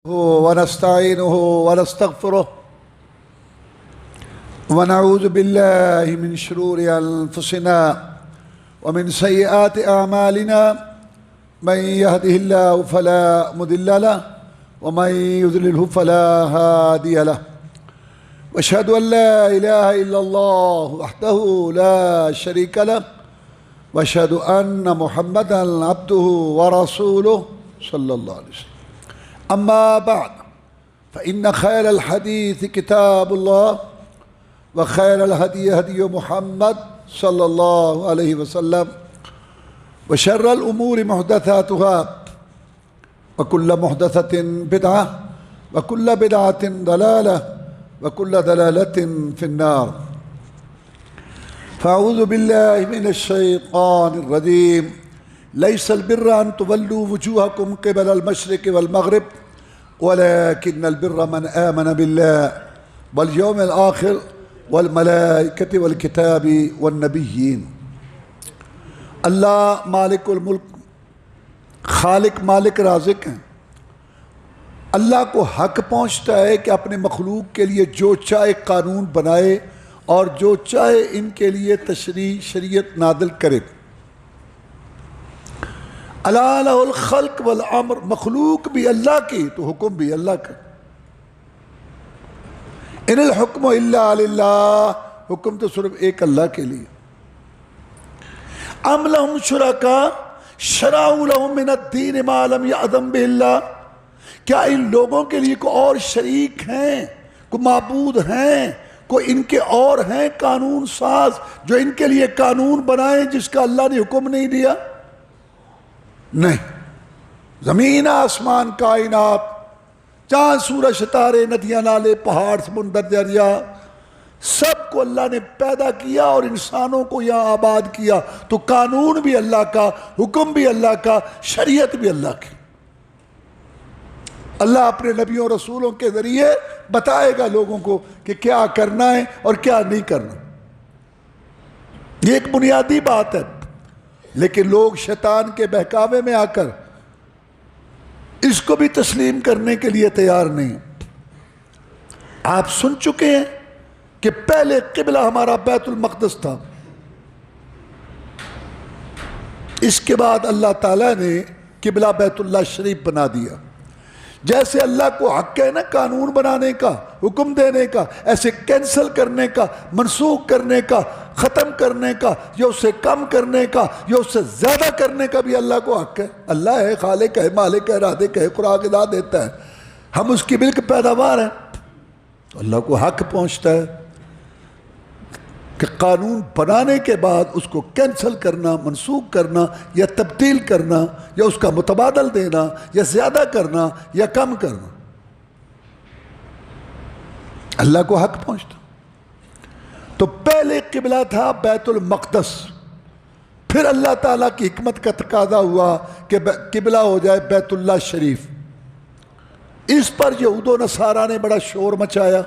ونستعينه ونستغفره ونعوذ بالله من شرور أنفسنا ومن سيئات أعمالنا من يهده الله فلا مضل له ومن يضلله فلا هادي له وأشهد أن لا إله إلا الله وحده لا شريك له وأشهد أن محمدا عبده ورسوله صلى الله عليه وسلم. أما بعد فإن خير الحديث كتاب الله وخير الهدي هدي محمد صلى الله عليه وسلم وشر الأمور محدثاتها وكل محدثة بدعة وكل بدعة ضلالة وكل ضلالة في النار. فأعوذ بالله من الشيطان الرجيم. ليس البر أن تولوا وجوهكم قبل المشرق والمغرب ولكن البر من آمن بالله واليوم الآخر والملائكة والكتاب والنبيين. اللہ مالک الملک، خالق مالک رازق ہیں. اللہ کو حق پہنچتا ہے کہ اپنے مخلوق کے لیے جو چاہے قانون بنائے اور جو چاہے ان کے لیے تشریع شریعت نازل کرے. الا لہ الخلق والامر، مخلوق بھی اللہ کی تو حکم بھی اللہ کا. ان الحکم الا للہ، حکم تو صرف ایک اللہ کے لیے. ام لہم شرکاء شرعوا لہم من الدین ما لم یأذن بہ اللہ، کیا ان لوگوں کے لیے کوئی اور شریک ہیں، کوئی معبود ہیں، کوئی ان کے اور ہیں قانون ساز جو ان کے لیے قانون بنائیں جس کا اللہ نے حکم نہیں دیا؟ نہیں. زمین آسمان کائنات، چاند سورج ستارے ندیاں نالے پہاڑ سمندر دریا، سب کو اللہ نے پیدا کیا اور انسانوں کو یہاں آباد کیا. تو قانون بھی اللہ کا، حکم بھی اللہ کا، شریعت بھی اللہ کی. اللہ اپنے نبیوں رسولوں کے ذریعے بتائے گا لوگوں کو کہ کیا کرنا ہے اور کیا نہیں کرنا. یہ ایک بنیادی بات ہے، لیکن لوگ شیطان کے بہکاوے میں آ کر اس کو بھی تسلیم کرنے کے لیے تیار نہیں. آپ سن چکے ہیں کہ پہلے قبلہ ہمارا بیت المقدس تھا، اس کے بعد اللہ تعالیٰ نے قبلہ بیت اللہ شریف بنا دیا. جیسے اللہ کو حق ہے نا قانون بنانے کا، حکم دینے کا، ایسے کینسل کرنے کا، منسوخ کرنے کا، ختم کرنے کا، یا اس سے کم کرنے کا، یا اس سے زیادہ کرنے کا بھی اللہ کو حق ہے. اللہ ہے، خالق ہے، مالک ہے، رازق ہے، خوراک ادا دیتا ہے. ہم اس کی ملک پیداوار ہیں. تو اللہ کو حق پہنچتا ہے کہ قانون بنانے کے بعد اس کو کینسل کرنا، منسوخ کرنا، یا تبدیل کرنا، یا اس کا متبادل دینا، یا زیادہ کرنا یا کم کرنا. اللہ کو حق پہنچتا. تو پہلے قبلہ تھا بیت المقدس، پھر اللہ تعالیٰ کی حکمت کا تقاضا ہوا کہ قبلہ ہو جائے بیت اللہ شریف. اس پر یہود و نصارہ نے بڑا شور مچایا.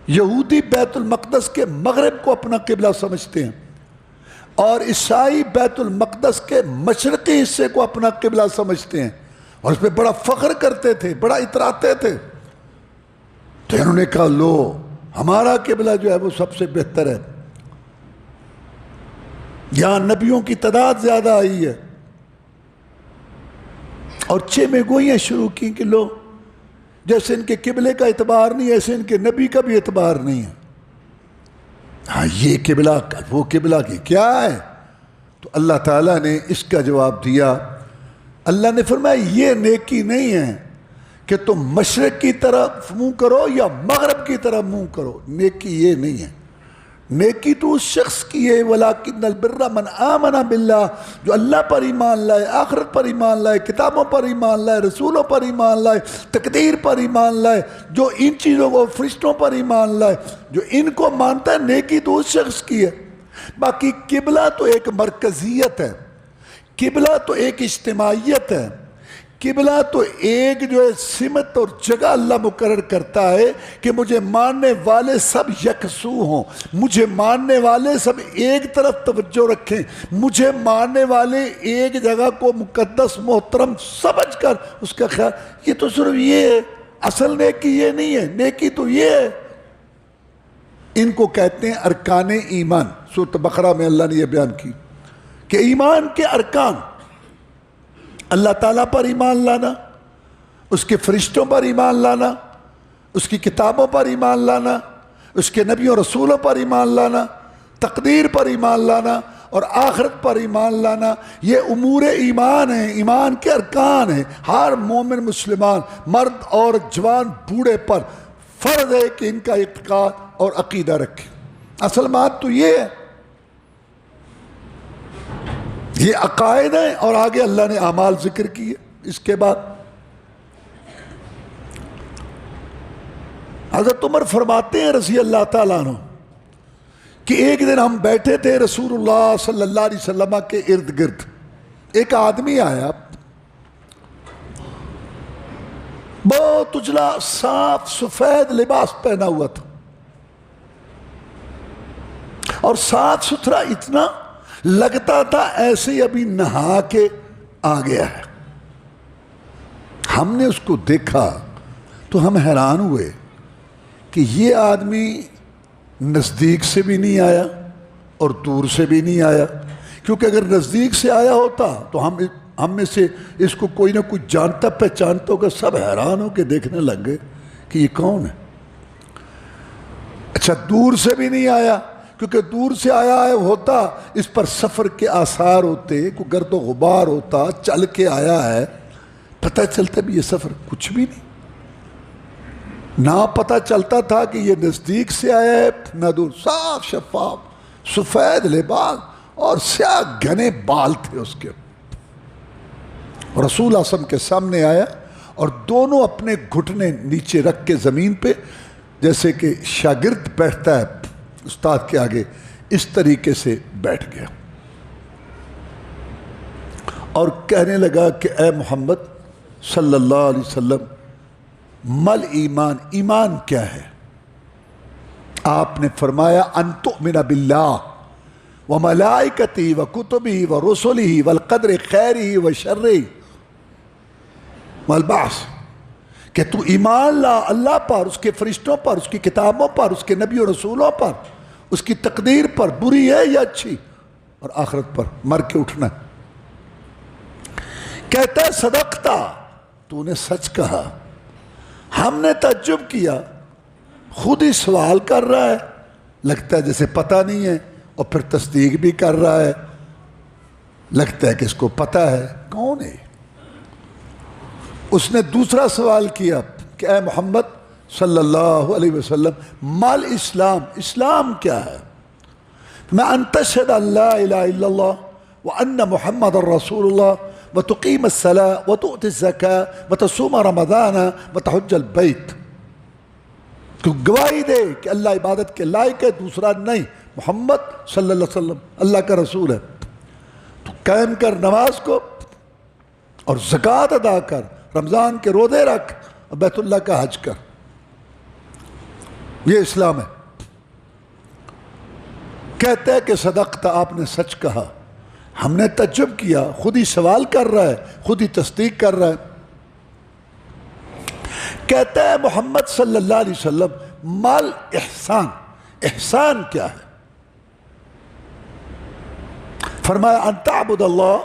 یہودی بیت المقدس کے مغرب کو اپنا قبلہ سمجھتے ہیں، اور عیسائی بیت المقدس کے مشرقی حصے کو اپنا قبلہ سمجھتے ہیں، اور اس پہ بڑا فخر کرتے تھے، بڑا اتراتے تھے. تو انہوں نے کہا لو ہمارا قبلہ جو ہے وہ سب سے بہتر ہے. یہاں نبیوں کی تعداد زیادہ آئی ہے، اور چیمیں گوئیاں شروع کی کہ لو جیسے ان کے قبلے کا اعتبار نہیں ہے ایسے ان کے نبی کا بھی اعتبار نہیں ہے. ہاں یہ قبلہ وہ قبلہ کی کیا ہے؟ تو اللہ تعالیٰ نے اس کا جواب دیا. اللہ نے فرمایا یہ نیکی نہیں ہے کہ تم مشرق کی طرف منہ کرو یا مغرب کی طرف منہ کرو. نیکی یہ نہیں ہے. نیکی تو اس شخص کی ہے وَلَكِنَّ الْبِرَّ مَنْ آمَنَ بِاللَّهِ، جو اللہ پر ایمان لائے، آخرت پر ایمان لائے، کتابوں پر ایمان لائے، رسولوں پر ایمان لائے، تقدیر پر ایمان لائے، جو ان چیزوں کو فرشتوں پر ایمان لائے، جو ان کو مانتا ہے. نیکی تو اس شخص کی ہے. باقی قبلہ تو ایک مرکزیت ہے، قبلہ تو ایک اجتماعیت ہے، قبلہ تو ایک جو ہے سمت اور جگہ اللہ مقرر کرتا ہے کہ مجھے ماننے والے سب یکسو ہوں، مجھے ماننے والے سب ایک طرف توجہ رکھیں، مجھے ماننے والے ایک جگہ کو مقدس محترم سمجھ کر اس کا خیال. یہ تو صرف یہ ہے، اصل نیکی یہ نہیں ہے، نیکی تو یہ ہے. ان کو کہتے ہیں ارکان ایمان. سورۃ بقرہ میں اللہ نے یہ بیان کی کہ ایمان کے ارکان، اللہ تعالیٰ پر ایمان لانا، اس کے فرشتوں پر ایمان لانا، اس کی کتابوں پر ایمان لانا، اس کے نبیوں رسولوں پر ایمان لانا، تقدیر پر ایمان لانا اور آخرت پر ایمان لانا. یہ امور ایمان ہیں، ایمان کے ارکان ہیں. ہر مومن مسلمان مرد اور جوان بوڑھے پر فرض ہے کہ ان کا اعتقاد اور عقیدہ رکھے. اصل بات تو یہ ہے، یہ عقائد ہیں اور آگے اللہ نے اعمال ذکر کیے. اس کے بعد حضرت عمر فرماتے ہیں رضی اللہ تعالیٰ عنہ کہ ایک دن ہم بیٹھے تھے رسول اللہ صلی اللہ علیہ وسلم کے ارد گرد. ایک آدمی آیا، بہت اجلا صاف سفید لباس پہنا ہوا تھا اور صاف ستھرا اتنا لگتا تھا ایسے ابھی نہا کے آ گیا ہے. ہم نے اس کو دیکھا تو ہم حیران ہوئے کہ یہ آدمی نزدیک سے بھی نہیں آیا اور دور سے بھی نہیں آیا، کیونکہ اگر نزدیک سے آیا ہوتا تو ہم میں سے اس کو کوئی نہ کوئی جانتا پہچانتا ہوگا. سب حیران ہو کے دیکھنے لگ گئے کہ یہ کون ہے. اچھا دور سے بھی نہیں آیا، کیونکہ دور سے آیا ہے ہوتا اس پر سفر کے آثار ہوتے، کوئی گرد و غبار ہوتا، چل کے آیا ہے، پتہ چلتا بھی یہ سفر کچھ بھی نہیں. نہ پتہ چلتا تھا کہ یہ نزدیک سے آیا ہے نہ دور. صاف شفاف سفید لباس اور سیاہ گھنے بال تھے اس کے. رسول اعظم کے سامنے آیا اور دونوں اپنے گھٹنے نیچے رکھ کے زمین پہ، جیسے کہ شاگرد بیٹھتا ہے استاد کے آگے، اس طریقے سے بیٹھ گیا اور کہنے لگا کہ اے محمد صلی اللہ علیہ وسلم، مل ایمان، ایمان کیا ہے؟ آپ نے فرمایا ان تؤمن باللہ وملائکتہ وکتبہ ورسلہ والقدر خیرہ وشرہ والبعث، کہ تو ایمان لا اللہ پر، اس کے فرشتوں پر، اس کی کتابوں پر، اس کے نبی و رسولوں پر، اس کی تقدیر پر، بری ہے یا اچھی، اور آخرت پر، مر کے اٹھنا. کہتا ہے صدقتا، تو نے سچ کہا. ہم نے تعجب کیا، خود ہی سوال کر رہا ہے، لگتا ہے جیسے پتہ نہیں ہے، اور پھر تصدیق بھی کر رہا ہے، لگتا ہے کہ اس کو پتہ ہے. کون ہے؟ اس نے دوسرا سوال کیا کہ اے محمد صلی اللہ علیہ وسلم، مال اسلام، اسلام کیا ہے؟ میں ان تشہد ان لا الہ الا اللہ وان محمد رسول اللہ وتقیم الصلاة وتؤتی الزکاة وتصوم رمضان وتحج البیت، تو گواہی دے کہ اللہ عبادت کے لائق ہے، دوسرا نہیں، محمد صلی اللہ علیہ وسلم اللہ کا رسول ہے. تو قائم کر نماز کو اور زکوٰۃ ادا کر، رمضان کے روزے رکھ، بیت اللہ کا حج کر. یہ اسلام ہے. کہتے ہیں کہ صدقت، آپ نے سچ کہا. ہم نے تعجب کیا، خود ہی سوال کر رہا ہے، خود ہی تصدیق کر رہا ہے. کہتا ہے محمد صلی اللہ علیہ وسلم، مال احسان، احسان کیا ہے؟ فرمایا ان تعبد اللہ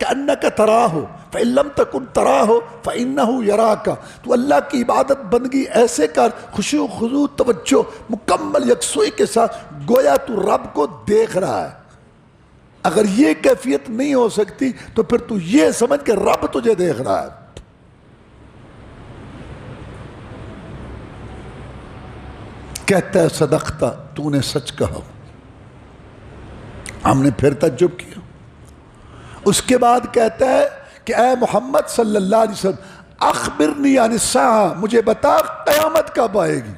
کأنک تراہ فإن لم تکن تراہ فإنہ یراک، تو اللہ کی عبادت بندگی ایسے کر، خشوع خضوع توجہ مکمل یکسوئی کے ساتھ، گویا تو رب کو دیکھ رہا ہے. اگر یہ کیفیت نہیں ہو سکتی تو پھر تو یہ سمجھ کہ رب تجھے دیکھ رہا ہے. کہتا ہے صدقتا، تو نے سچ کہا. ہم نے پھر تعجب کیا. اس کے بعد کہتا ہے کہ اے محمد صلی اللہ علیہ وسلم، اخبرنی عن الساعہ، مجھے بتا قیامت کب آئے گی؟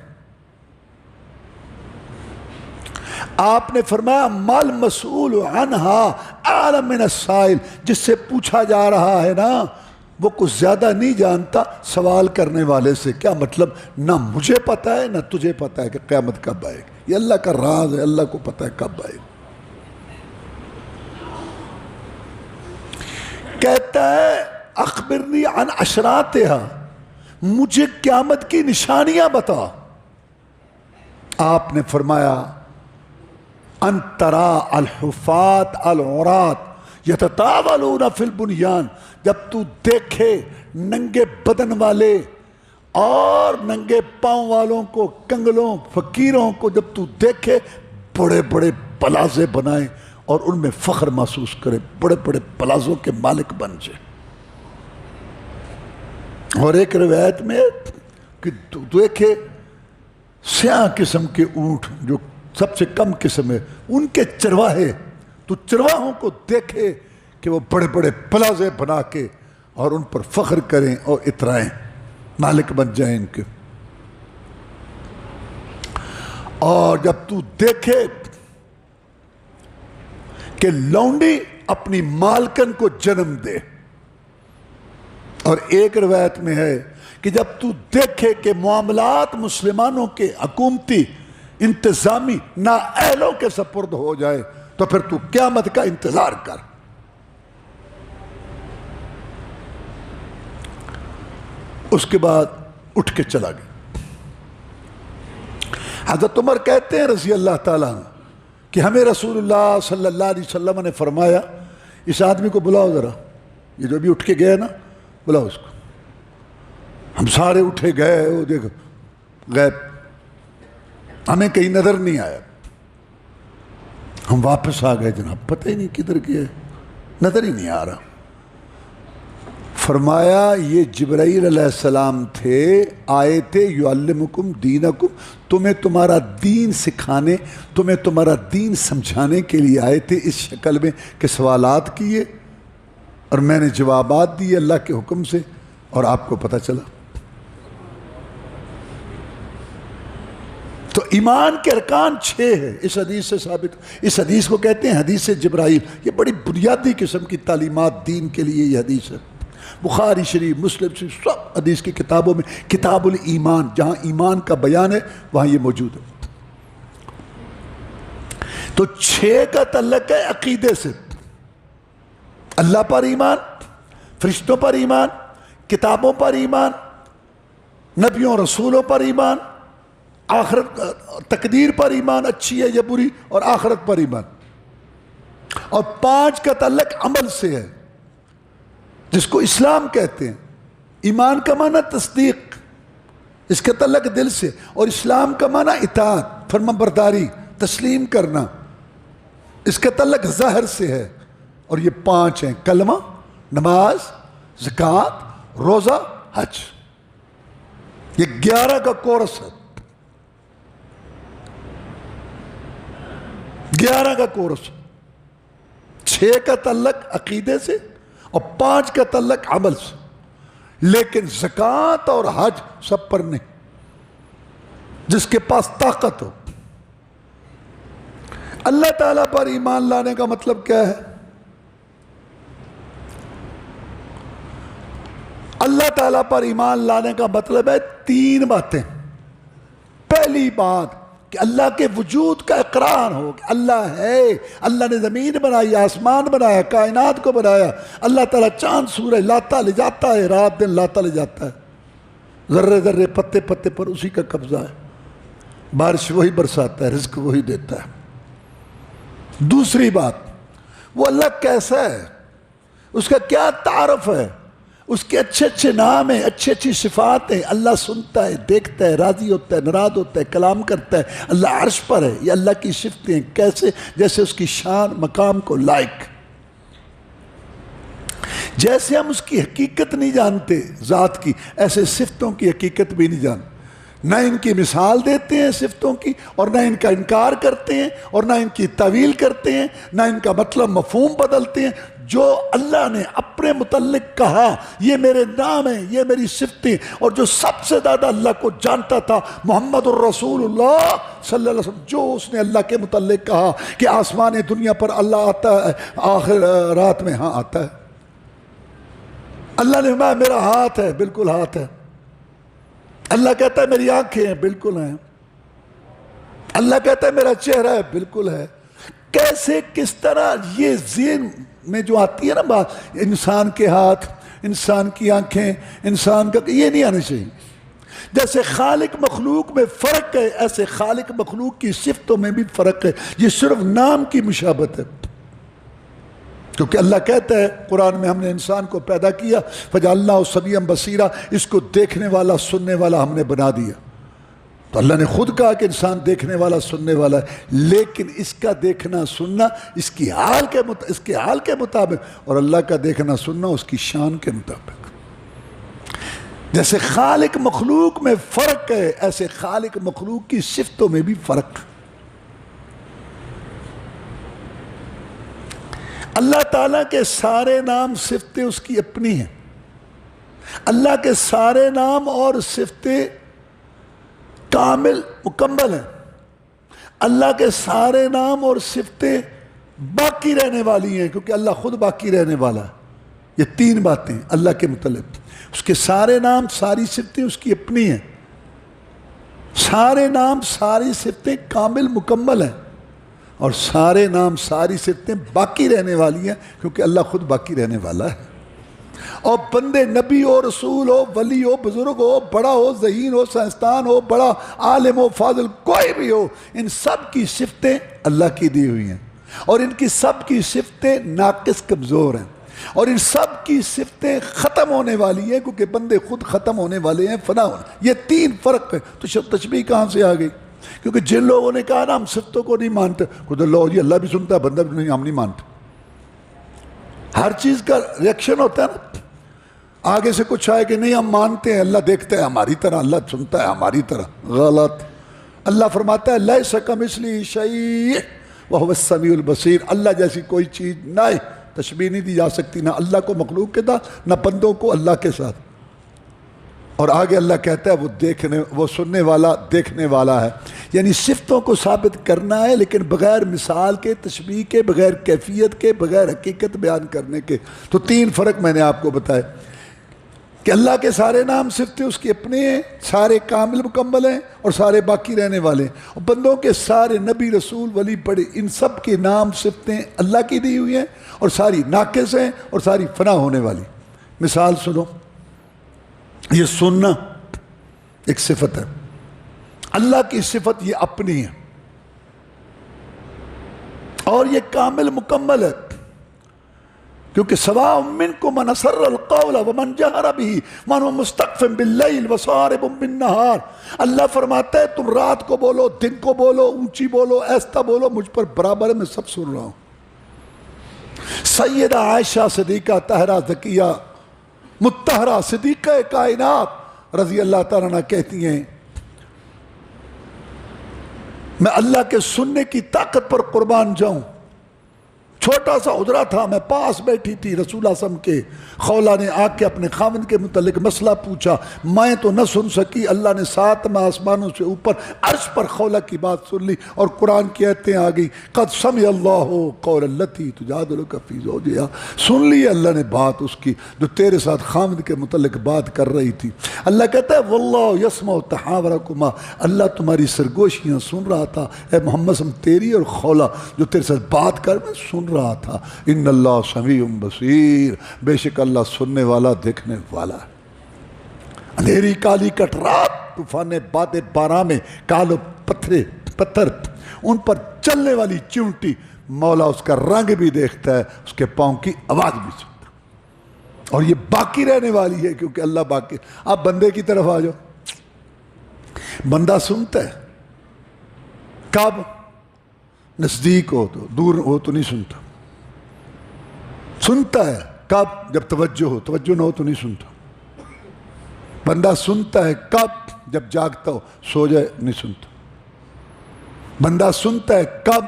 آپ نے فرمایا مال مسئول عنہا اعلم من السائل، جس سے پوچھا جا رہا ہے نا وہ کچھ زیادہ نہیں جانتا سوال کرنے والے سے. کیا مطلب؟ نہ مجھے پتا ہے نہ تجھے پتا ہے کہ قیامت کب آئے گی. یہ اللہ کا راز ہے, اللہ کو پتا ہے کب آئے گی. کہتا ہے اخبرنی عن اشراتہا, مجھے قیامت کی نشانیاں بتا. آپ نے فرمایا ان ترا الحفات العرات یتطاولون فی البنیان, جب تو دیکھے ننگے بدن والے اور ننگے پاؤں والوں کو, کنگلوں فقیروں کو جب تو دیکھے بڑے بڑے پلازے بنائے اور ان میں فخر محسوس کرے, بڑے بڑے پلازوں کے مالک بن جائے. اور ایک روایت میں کہ تو دیکھے سیاہ قسم کے اونٹ جو سب سے کم قسم ہے, ان کے چرواہے, تو چرواہوں کو دیکھے کہ وہ بڑے بڑے پلازے بنا کے اور ان پر فخر کریں اور اترائیں, مالک بن جائیں ان کے. اور جب تو دیکھے کہ لونڈی اپنی مالکن کو جنم دے, اور ایک روایت میں ہے کہ جب تو دیکھے کہ معاملات مسلمانوں کے حکومتی انتظامی نااہلوں کے سپرد ہو جائے, تو پھر تو قیامت کا انتظار کر. اس کے بعد اٹھ کے چلا گیا. حضرت عمر کہتے ہیں رضی اللہ تعالیٰ عنہ کہ ہمیں رسول اللہ صلی اللہ علیہ وسلم نے فرمایا اس آدمی کو بلاؤ ذرا, یہ جو بھی اٹھ کے گیا نا, بلاؤ اس کو. ہم سارے اٹھے گئے, وہ دیکھو غیب, ہمیں کہیں نظر نہیں آیا. ہم واپس آ گئے, جناب پتہ ہی نہیں کدھر گئے, نظر ہی نہیں آ رہا. فرمایا یہ جبرائیل علیہ السلام تھے, آئے تھے یعلمکم دینکم, تمہیں تمہارا دین سکھانے, تمہیں تمہارا دین سمجھانے کے لیے آئے تھے اس شکل میں کہ سوالات کیے اور میں نے جوابات دیے اللہ کے حکم سے, اور آپ کو پتہ چلا. تو ایمان کے ارکان 6 ہے, اس حدیث سے ثابت. اس حدیث کو کہتے ہیں حدیث جبرائیل. یہ بڑی بنیادی قسم کی تعلیمات دین کے لیے یہ حدیث ہے. بخاری شریف, مسلم شریف, سب حدیث کی کتابوں میں کتاب الایمان, جہاں ایمان کا بیان ہے وہاں یہ موجود ہے. تو 6 کا تعلق ہے عقیدے سے. اللہ پر ایمان, فرشتوں پر ایمان, کتابوں پر ایمان, نبیوں رسولوں پر ایمان, آخرت تقدیر پر ایمان, اچھی ہے یا بری, اور آخرت پر ایمان. اور 5 کا تعلق عمل سے ہے جس کو اسلام کہتے ہیں. ایمان کا معنی تصدیق, اس کا تعلق دل سے, اور اسلام کا معنی اطاعت, فرمانبرداری, تسلیم کرنا, اس کا تعلق ظاہر سے ہے. اور یہ 5 ہیں, کلمہ, نماز, زکوٰۃ, روزہ, حج. یہ 11 کا کورس ہے, 11 کا کورس. 6 کا تعلق عقیدے سے اور 5 کا تعلق عمل سے. لیکن زکوٰۃ اور حج سب پر نہیں, جس کے پاس طاقت ہو. اللہ تعالیٰ پر ایمان لانے کا مطلب کیا ہے؟ اللہ تعالیٰ پر ایمان لانے کا مطلب ہے 3 باتیں. پہلی بات کہ اللہ کے وجود کا اقرار ہو کہ اللہ ہے, اللہ نے زمین بنائی, آسمان بنایا, کائنات کو بنایا. اللہ تعالیٰ چاند سورج لاتا لے جاتا ہے, رات دن لاتا لے جاتا ہے, ذرے ذرے پتے پتے پر اسی کا قبضہ ہے. بارش وہی برساتا ہے, رزق وہی دیتا ہے. دوسری بات, وہ اللہ کیسا ہے, اس کا کیا تعارف ہے, اس کے اچھے اچھے نام ہیں, اچھی اچھی صفات ہیں. اللہ سنتا ہے, دیکھتا ہے, راضی ہوتا ہے, ناراض ہوتا ہے, کلام کرتا ہے. اللہ عرش پر ہے, یہ اللہ کی صفتیں ہیں. کیسے؟ جیسے اس کی شان مقام کو لائق. جیسے ہم اس کی حقیقت نہیں جانتے ذات کی, ایسے صفتوں کی حقیقت بھی نہیں جانتے. نہ ان کی مثال دیتے ہیں صفتوں کی, اور نہ ان کا انکار کرتے ہیں, اور نہ ان کی تعویل کرتے ہیں, نہ ان کا مطلب مفہوم بدلتے ہیں. جو اللہ نے اپنے متعلق کہا, یہ میرے نام ہیں, یہ میری صفتیں, اور جو سب سے زیادہ اللہ کو جانتا تھا محمد الرسول اللہ صلی اللہ علیہ وسلم, جو اس نے اللہ کے متعلق کہا کہ آسمان دنیا پر اللہ آتا ہے, آخر رات میں ہاں آتا ہے. اللہ نے فرمایا میرا ہاتھ ہے، بالکل ہاتھ ہے۔ اللہ کہتا ہے میری آنکھیں ہیں، بالکل ہیں۔ اللہ کہتا ہے میرا چہرہ ہے، بالکل ہے۔ کیسے، کس طرح یہ ذہن میں جو آتی ہے نا بات، انسان کے ہاتھ، انسان کی آنکھیں، انسان کا، یہ نہیں آنے چاہیے۔ جیسے خالق مخلوق میں فرق ہے، ایسے خالق مخلوق کی صفتوں میں بھی فرق ہے۔ یہ صرف نام کی مشابہت ہے، کیونکہ اللہ کہتا ہے قرآن میں ہم نے انسان کو پیدا کیا فجعلناہ سمیعا بصیرا، اس کو دیکھنے والا سننے والا ہم نے بنا دیا۔ تو اللہ نے خود کہا کہ انسان دیکھنے والا سننے والا ہے، لیکن اس کا دیکھنا سننا اس کی حال کے مطابق، اور اللہ کا دیکھنا سننا اس کی شان کے مطابق۔ جیسے خالق مخلوق میں فرق ہے، ایسے خالق مخلوق کی صفتوں میں بھی فرق ہے۔ اللہ تعالیٰ کے سارے نام صفتیں اس کی اپنی ہیں۔ اللہ کے سارے نام اور صفتیں کامل مکمل ہیں۔ اللہ کے سارے نام اور صفتیں باقی رہنے والی ہیں، کیونکہ اللہ خود باقی رہنے والا ہے۔ یہ تین باتیں اللہ کے متعلق، اس کے سارے نام ساری صفتیں اس کی اپنی ہیں، سارے نام ساری صفتیں کامل مکمل ہیں، اور سارے نام ساری صفتیں باقی رہنے والی ہیں، کیونکہ اللہ خود باقی رہنے والا ہے۔ اور بندے نبی ہو، رسول ہو، ولی ہو، بزرگ ہو، بڑا ہو، ذہین ہو، سائنسدان ہو، بڑا عالم ہو، فاضل کوئی بھی ہو، ان سب کی صفتیں اللہ کی دی ہوئی ہیں، اور ان کی سب کی صفتیں ناقص کمزور ہیں، اور ان سب کی صفتیں ختم ہونے والی ہیں، کیونکہ بندے خود ختم ہونے والے ہیں، فنا ہونے۔ یہ تین فرق ہے۔ تو تشبیہ کہاں سے آ گئی؟ کیونکہ جن لوگوں نے کہا نا ہم صفتوں کو نہیں مانتے، خود اللہ بھی سنتا ہے، بندہ بھی نہیں، ہم نہیں مانتے۔ ہر چیز کا ریئیکشن ہوتا ہے نا، آگے سے کچھ آئے کہ نہیں ہم مانتے ہیں، اللہ دیکھتا ہے ہماری طرح، اللہ سنتا ہے ہماری طرح، غلط۔ اللہ فرماتا ہے لیس کمثلہ شیء وہو السمیع البصیر، اللہ جیسی کوئی چیز نہیں، تشبیہ نہیں دی جا سکتی، نہ اللہ کو مخلوق کے ساتھ، نہ بندوں کو اللہ کے ساتھ۔ اور آگے اللہ کہتا ہے وہ سننے والا دیکھنے والا ہے، یعنی صفتوں کو ثابت کرنا ہے، لیکن بغیر مثال کے، تشبیہ کے، بغیر کیفیت کے، بغیر حقیقت بیان کرنے کے۔ تو تین فرق میں نے آپ کو بتائے کہ اللہ کے سارے نام صفتیں اس کی اپنے ہیں، سارے کامل مکمل ہیں، اور سارے باقی رہنے والے ہیں۔ اور بندوں کے سارے نبی، رسول، ولی، بڑے، ان سب کے نام صفتیں اللہ کی دی ہوئی ہیں، اور ساری ناقص ہیں، اور ساری فنا ہونے والی۔ مثال سنو، یہ سننا ایک صفت ہے، اللہ کی صفت یہ اپنی ہے، اور یہ کامل مکمل ہے، کیونکہ سواء منکم من اسر القول ومن جہر بہ ومن هو مستخف باللیل وسارب بالنہار۔ اللہ فرماتا ہے تم رات کو بولو، دن کو بولو، اونچی بولو، ایستا بولو، مجھ پر برابر ہے، میں سب سن رہا ہوں۔ سیدہ عائشہ صدیقہ طاہرہ زکیہ مطہرہ صدیقہ کائنات رضی اللہ تعالیٰ عنہ کہتی ہیں میں اللہ کے سننے کی طاقت پر قربان جاؤں۔ چھوٹا سا حجرہ تھا، میں پاس بیٹھی تھی، رسول اللہ صلی اللہ علیہ وسلم کے خولہ نے آ کے اپنے خاوند کے متعلق مسئلہ پوچھا، میں تو نہ سن سکی، اللہ نے 7 آسمانوں سے اوپر عرش پر خولہ کی بات سن لی، اور قرآن کی آیتیں آ گئی، قد سمع اللہ قول التی تجادلک فی زوجہا، سن لی اللہ نے بات اس کی جو تیرے ساتھ خاوند کے متعلق بات کر رہی تھی۔ اللہ کہتا ہے واللہ یسمع تحاورکما، اللہ تمہاری سرگوشیاں سن رہا تھا، اے محمد صلی اللہ علیہ وسلم، تیری اور خولہ جو تیرے ساتھ بات کر میں سن رہا تھا۔ ان اللہ سمیع بصیر، بے شک اللہ سننے والا دیکھنے والا ہے۔ اندھیری کالی کٹ رات، طوفان باد بارہ میں کالو پتھر، ان پر چلنے والی چونٹی، مولا اس کا رنگ بھی دیکھتا ہے، اس کے پاؤں کی آواز بھی سنتا ہے، اور یہ باقی رہنے والی ہے، کیونکہ اللہ باقی۔ آپ بندے کی طرف آ جاؤ، بندہ سنتا ہے کب؟ نزدیک ہو تو، دور ہو تو نہیں سنتا۔ سنتا ہے کب؟ جب توجہ ہو، توجہ نہ ہو تو نہیں سنتا۔ بندہ سنتا ہے کب؟ جب جاگتا ہو، سو جائے نہیں سنتا۔ بندہ سنتا ہے کب؟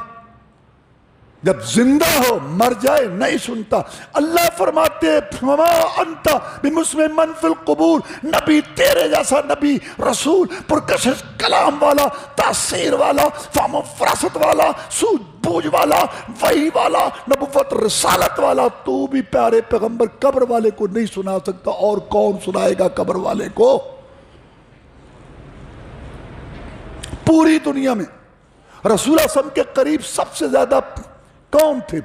جب زندہ ہو، مر جائے نہیں سنتا۔ اللہ فرماتے ہیں فما انت بمسمع من فی القبور، نبی تیرے جیسا نبی، رسول، پرکشش کلام والا، تاثیر والا، فہم و فراست والا، سوجھ بوجھ والا، وحی والا، نبوت رسالت والا تو بھی پیارے پیغمبر قبر والے کو نہیں سنا سکتا، اور کون سنائے گا قبر والے کو؟ پوری دنیا میں رسول اللہ صلی اللہ علیہ وسلم کے قریب سب سے زیادہ کون تھے؟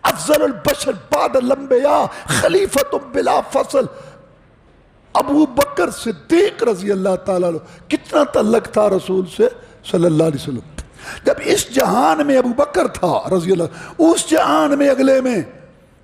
افضل البشر بعد الانبیاء خلیفۃ بلا فصل، ابو بکر صدیق رضی اللہ تعالیٰ عنہ۔ کتنا تعلق تھا رسول سے صلی اللہ علیہ وسلم؟ جب اس جہان میں ابو بکر تھا رضی اللہ، اس جہان میں اگلے میں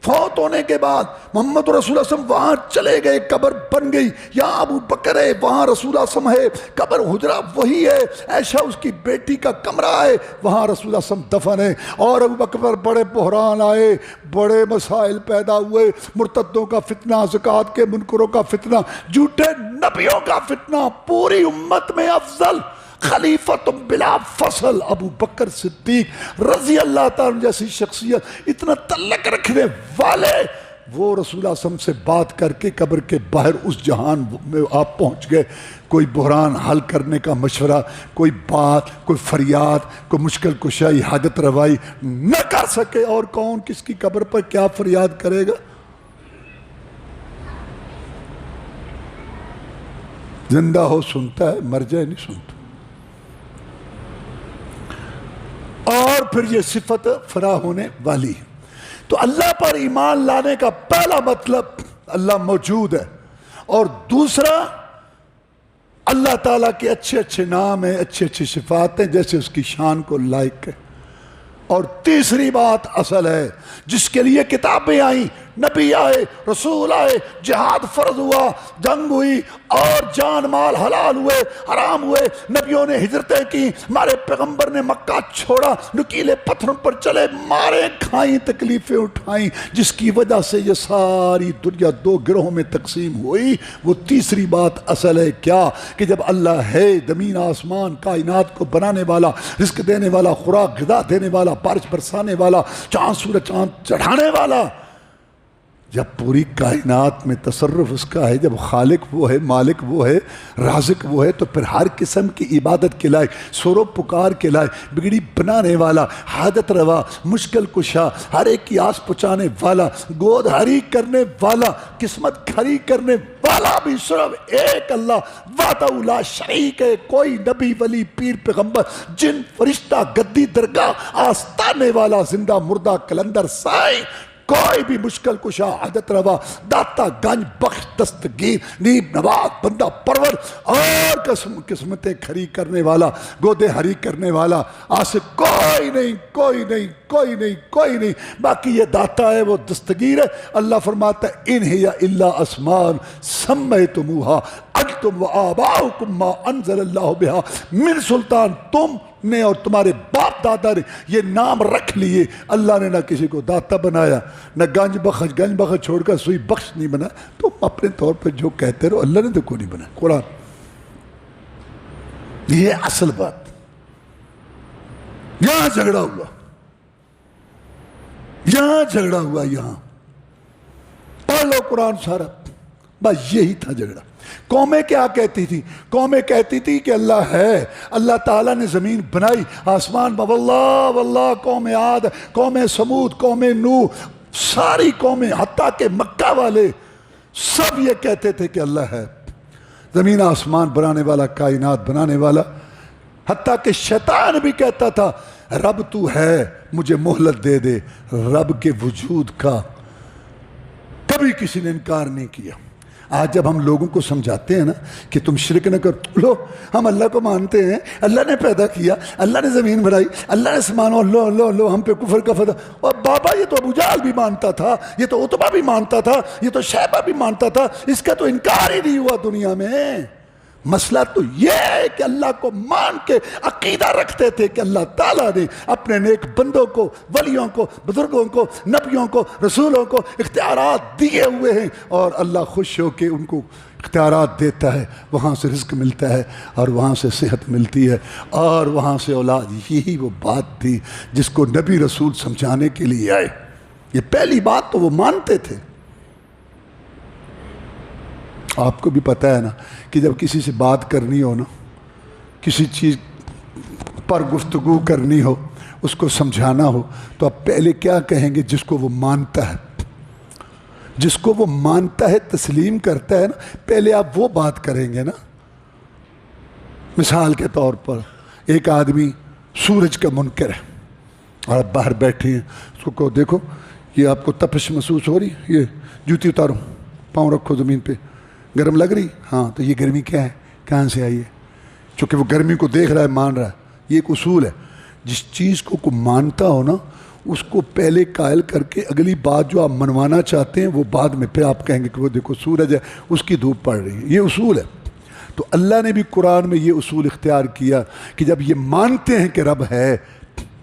فوت ہونے کے بعد محمد رسول اللہ صلی اللہ علیہ وسلم وہاں چلے گئے، قبر بن گئی، یہاں ابو بکر ہے، وہاں رسول اللہ صلی اللہ علیہ وسلم ہے، قبر حجرہ وہی ہے، عائشہ اس کی بیٹی کا کمرہ ہے، وہاں رسول اللہ صلی اللہ علیہ وسلم دفن ہے۔ اور ابو بکر پر بڑے بحران آئے، بڑے مسائل پیدا ہوئے، مرتدوں کا فتنہ، زکوٰۃ کے منکروں کا فتنہ، جھوٹے نبیوں کا فتنہ، پوری امت میں افضل خلیفۃ بلا فصل ابو بکر صدیق رضی اللہ تعالیٰ جیسی شخصیت، اتنا تعلق رکھنے والے، وہ رسول اللہ صلی اللہ علیہ وسلم سے بات کر کے قبر کے باہر اس جہان میں آپ پہنچ گئے۔ کوئی بحران حل کرنے کا مشورہ، کوئی بات، کوئی فریاد، کوئی مشکل کشائی، حاجت روائی نہ کر سکے، اور کون کس کی قبر پر کیا فریاد کرے گا؟ زندہ ہو سنتا ہے، مر جائے نہیں سنتا۔ اور پھر یہ صفت فنا ہونے والی ہے۔ تو اللہ پر ایمان لانے کا پہلا مطلب اللہ موجود ہے، اور دوسرا اللہ تعالیٰ کے اچھے اچھے نام ہیں، اچھے اچھے صفات ہیں جیسے اس کی شان کو لائق ہے۔ اور تیسری بات اصل ہے جس کے لیے کتابیں آئیں، نبی آئے، رسول آئے، جہاد فرض ہوا، جنگ ہوئی، اور جان مال حلال ہوئے، حرام ہوئے، نبیوں نے ہجرتیں کی، ہمارے پیغمبر نے مکہ چھوڑا، نکیلے پتھروں پر چلے، مارے کھائیں، تکلیفیں اٹھائیں، جس کی وجہ سے یہ ساری دنیا دو گروہوں میں تقسیم ہوئی۔ وہ تیسری بات اصل ہے کیا؟ کہ جب اللہ ہے زمین آسمان کائنات کو بنانے والا، رزق دینے والا، خوراک غذا دینے والا، بارش برسانے والا، چاند سورج چاند چڑھانے والا، جب پوری کائنات میں تصرف اس کا ہے، جب خالق وہ ہے، مالک وہ ہے، رازق وہ ہے، تو پھر ہر قسم کی عبادت کے لائق، سور و پکار کے لائق، بگڑی بنانے والا، حاجت روا، مشکل کشا، ہر ایک کی آس پہنچانے والا، گود ہری کرنے والا، قسمت کھری کرنے والا بھی صرف ایک اللہ وحدہ لا شریک ہے۔ کوئی نبی ولی پیر پیغمبر جن فرشتہ گدی درگاہ آستانے والا زندہ مردہ کلندر سائی، کوئی بھی مشکل کشا، حاجت روا، داتا گنج بخش دستگیر نیب نواز بندہ پرور اور قسمتیں کھری کرنے والا، گودے ہری کرنے والا، آج سے کوئی نہیں، کوئی نہیں، کوئی نہیں، کوئی نہیں۔ باقی یہ داتا ہے، وہ دستگیر ہے۔ اللہ فرماتا ہے ان ہی الا اسماء سمیتموہا انتم وآباؤکم ما انزل اللہ بہا من سلطان، تم نے اور تمہارے باپ دادا نے یہ نام رکھ لیے۔ اللہ نے نہ کسی کو داتا بنایا، نہ گنج بخش چھوڑ کر سوئی بخش نہیں بنا۔ تم اپنے طور پہ جو کہتے رہو، اللہ نے تو کوئی نہیں بنا۔ قرآن یہ اصل بات۔ یہاں جھگڑا ہوا، یہاں جھگڑا ہوا، یہاں پڑھ لو قرآن سارا، بس یہی تھا جھگڑا۔ قومیں کیا کہتی تھی؟ قومیں کہتی تھی کہ اللہ ہے، اللہ تعالیٰ نے زمین بنائی، آسمان واللہ واللہ، قوم عاد، قوم سمود، قوم نوح، ساری قومیں حتیٰ کہ مکہ والے سب یہ کہتے تھے کہ اللہ ہے، زمین آسمان بنانے والا، کائنات بنانے والا۔ حتیٰ کہ شیطان بھی کہتا تھا رب تو ہے، مجھے مہلت دے دے۔ رب کے وجود کا کبھی کسی نے انکار نہیں کیا۔ آج جب ہم لوگوں کو سمجھاتے ہیں نا کہ تم شرک نہ کرو، لو ہم اللہ کو مانتے ہیں، اللہ نے پیدا کیا، اللہ نے زمین بنائی، اللہ نے سمانو، لو ہم پہ کفر کا فتح۔ اور بابا یہ تو ابو جہل بھی مانتا تھا، یہ تو عتبہ بھی مانتا تھا، یہ تو شیبہ بھی مانتا تھا، اس کا تو انکار ہی نہیں ہوا دنیا میں۔ مسئلہ تو یہ ہے کہ اللہ کو مان کے عقیدہ رکھتے تھے کہ اللہ تعالیٰ نے اپنے نیک بندوں کو، ولیوں کو، بزرگوں کو، نبیوں کو، رسولوں کو اختیارات دیے ہوئے ہیں، اور اللہ خوش ہو کے ان کو اختیارات دیتا ہے، وہاں سے رزق ملتا ہے، اور وہاں سے صحت ملتی ہے، اور وہاں سے اولاد۔ یہی وہ بات تھی جس کو نبی رسول سمجھانے کے لیے آئے۔ یہ پہلی بات تو وہ مانتے تھے۔ آپ کو بھی پتہ ہے نا کہ جب کسی سے بات کرنی ہو نا، کسی چیز پر گفتگو کرنی ہو، اس کو سمجھانا ہو تو آپ پہلے کیا کہیں گے؟ جس کو وہ مانتا ہے، جس کو وہ مانتا ہے، تسلیم کرتا ہے نا، پہلے آپ وہ بات کریں گے نا۔ مثال کے طور پر ایک آدمی سورج کا منکر ہے اور آپ باہر بیٹھے ہیں، اس کو کہو دیکھو یہ آپ کو تپش محسوس ہو رہی، یہ جوتی اتارو، پاؤں رکھو زمین پہ، گرم لگ رہی؟ ہاں، تو یہ گرمی کیا ہے، کہاں سے آئی ہے؟ چونکہ وہ گرمی کو دیکھ رہا ہے، مان رہا ہے۔ یہ ایک اصول ہے، جس چیز کو کوئی مانتا ہو نا اس کو پہلے قائل کر کے اگلی بات جو آپ منوانا چاہتے ہیں وہ بعد میں پھر آپ کہیں گے کہ وہ دیکھو سورج ہے، اس کی دھوپ پڑ رہی ہے۔ یہ اصول ہے۔ تو اللہ نے بھی قرآن میں یہ اصول اختیار کیا کہ جب یہ مانتے ہیں کہ رب ہے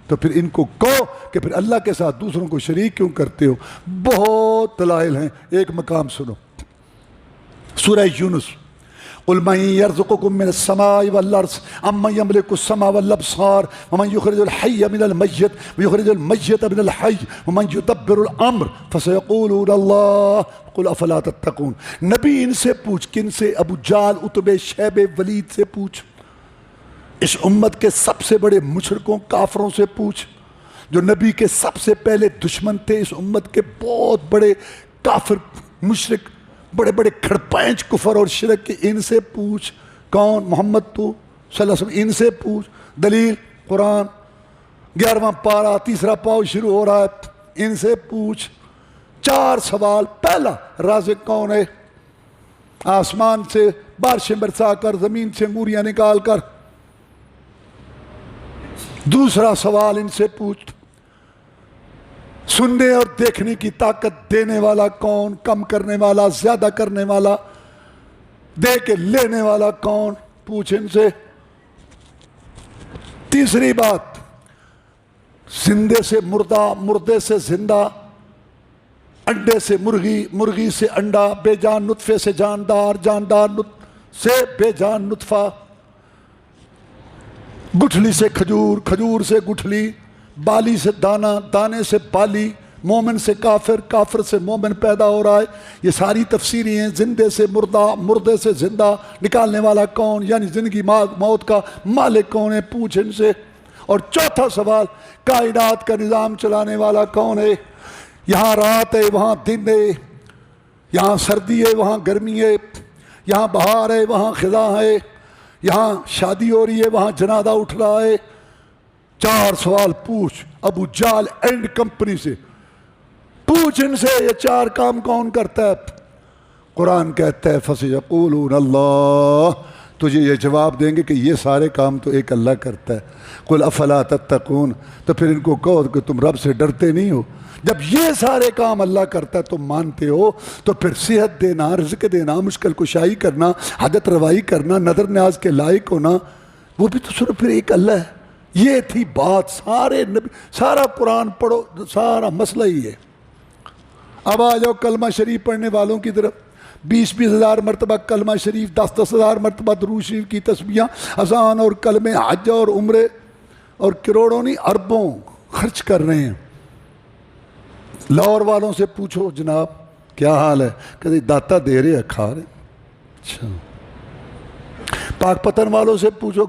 تو پھر ان کو کہو کہ پھر اللہ کے ساتھ دوسروں کو شریک کیوں کرتے ہو؟ بہت دلائل ہیں، ایک مقام سنو، سورہ یونس، قل من يرزقكم من السماء والارض امن يملك السمع والابصار ومن يخرج الحي من الميت ويخرج الميت من الحي ومن يدبر الامر فسيقولون الله قل افلا تتقون۔ نبی ان سے پوچھ، کن سے؟ ابو جہل، عتبہ، شیبہ، ولید سے پوچھ، اس امت کے سب سے بڑے مشرکوں کافروں سے پوچھ، جو نبی کے سب سے پہلے دشمن تھے، اس امت کے بہت بڑے کافر مشرک، بڑے بڑے کھڑپینچ کفر اور شرک کے، ان سے پوچھ۔ کون؟ محمد تو صلی اللہ علیہ وسلم، ان سے پوچھ۔ دلیل قرآن، 11واں پارہ، 3را پاؤ شروع ہو رہا ہے، ان سے پوچھ۔ 4 سوال۔ پہلا، رازق کون ہے؟ آسمان سے بارشیں برسا کر، زمین سے انگوریاں نکال کر۔ دوسرا سوال ان سے پوچھ، سننے اور دیکھنے کی طاقت دینے والا کون؟ کم کرنے والا، زیادہ کرنے والا، دے کے لینے والا کون؟ پوچھ ان سے۔ تیسری بات، زندے سے مردہ، مردے سے زندہ، انڈے سے مرغی، مرغی سے انڈا، بے جان نطفے سے جاندار، جاندار سے بے جان نطفہ، گٹھلی سے کھجور، کھجور سے گٹھلی، بالی سے دانہ، دانے سے بالی، مومن سے کافر، کافر سے مومن پیدا ہو رہا ہے۔ یہ ساری تفسیریں ہیں۔ زندے سے مردہ، مردے سے زندہ، نکالنے والا کون؟ یعنی زندگی موت کا مالک کون ہے؟ پوچھ ان سے۔ اور چوتھا سوال، کائنات کا نظام چلانے والا کون ہے؟ یہاں رات ہے، وہاں دن ہے، یہاں سردی ہے، وہاں گرمی ہے، یہاں بہار ہے، وہاں خزاں ہے، یہاں شادی ہو رہی ہے، وہاں جنازہ اٹھ رہا ہے۔ 4 سوال پوچھ ابو جہل اینڈ کمپنی سے، پوچھ ان سے یہ 4 کام کون کرتا ہے؟ قرآن کہتا ہے فَسَيَقُولُونَ اللَّهُ، تجھے یہ جواب دیں گے کہ یہ سارے کام تو ایک اللہ کرتا ہے۔ قُلْ أَفَلَا تَتَّقُونَ، تو پھر ان کو کہو کہ تم رب سے ڈرتے نہیں ہو۔ جب یہ سارے کام اللہ کرتا ہے تم مانتے ہو، تو پھر صحت دینا، رزق دینا، مشکل کشائی کرنا، حاجت روائی کرنا، نظر نیاز کے لائق ہونا، وہ بھی تو صرف پھر ایک اللہ ہے۔ یہ تھی بات، سارے نبی، سارا قرآن پڑھو، سارا مسئلہ ہی ہے۔ اب آ جاؤ کلمہ شریف پڑھنے والوں کی طرف۔ 20-20 ہزار مرتبہ کلمہ شریف، 10-10 ہزار مرتبہ درود شریف کی تسبیحاں، اذان اور کلمے، حج اور عمرے، اور کروڑوں نہیں اربوں خرچ کر رہے ہیں۔ لاہور والوں سے پوچھو جناب کیا حال ہے، کہتے داتا دے رہے ہیں، کھا رہے ہیں۔ اچھا، پاک پتن والوں سے پوچھو